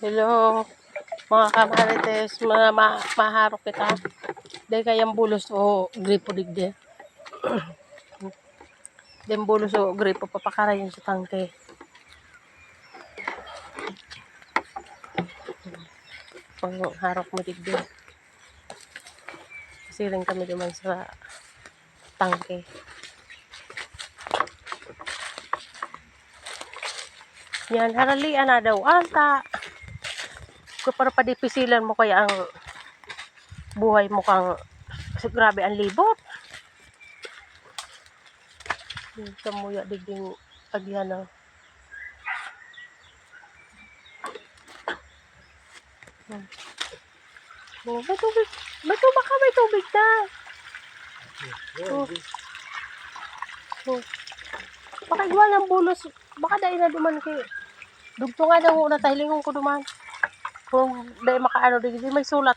Hello, mga kamarites, maharok kita. Dahil kayang bulos o gripo digde. Dahil bulos o gripo papakarayin sa tangke. Pang harok mo digde. Siling kami duman sa tangke. Yan, haralian na daw ata. Para padipisilan mo kaya ang buhay mo kang grabe ang libot. Kamuya digding agyano. Oh, may tubig. Baka may tubig na. Baka iwan ng bulos. Baka dahil na duman kay. Dugto nga daw na tahilingon ko duman. Kung dahil makaano di may sulat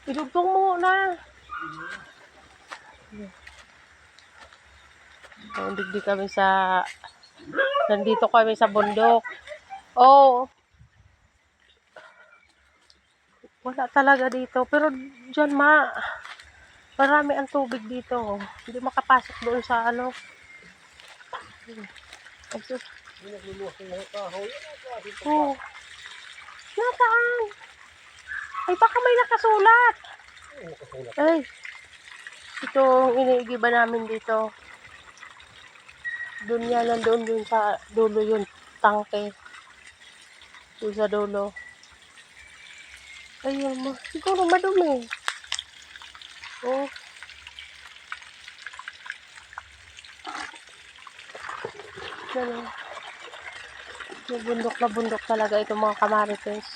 Idugtong mo na. Digdi kami nandito kami sa bundok. Oh. Wala talaga dito. Pero dyan marami ang tubig dito. Hindi makapasok doon sa ano. Oh. Nasaan? Ay, baka may nakasulat. Ay. Ito ang iniigiba namin dito. Doon yan, nandoon yun sa dulo yun. Tangke. Doon sa dulo. Ayun mo. Siguro madumi. Oh. Ano? Bundok talaga ito mga kamarites.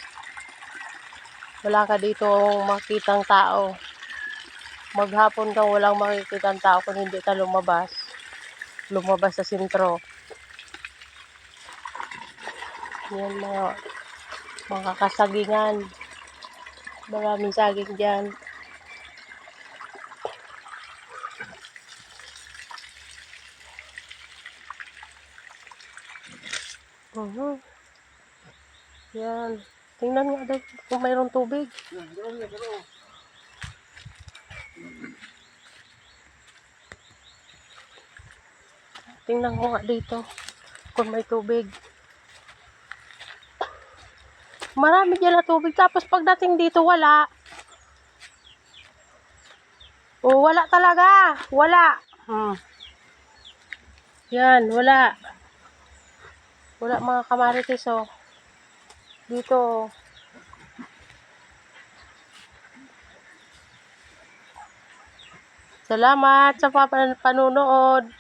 Wala ka dito makitang tao. Maghapon kang walang makikitang tao kung hindi ka lumabas sa sentro. Yan mga kasagingan. Maraming saging dyan. Yan. Tingnan nga daw kung mayroong tubig. Tingnan ko nga dito kung may tubig. Marami dyan na tubig. Tapos pagdating dito, wala. Oh, wala talaga. Wala. Yan, wala. Wala mga kamarites, oh. Dito. Salamat sa panunood.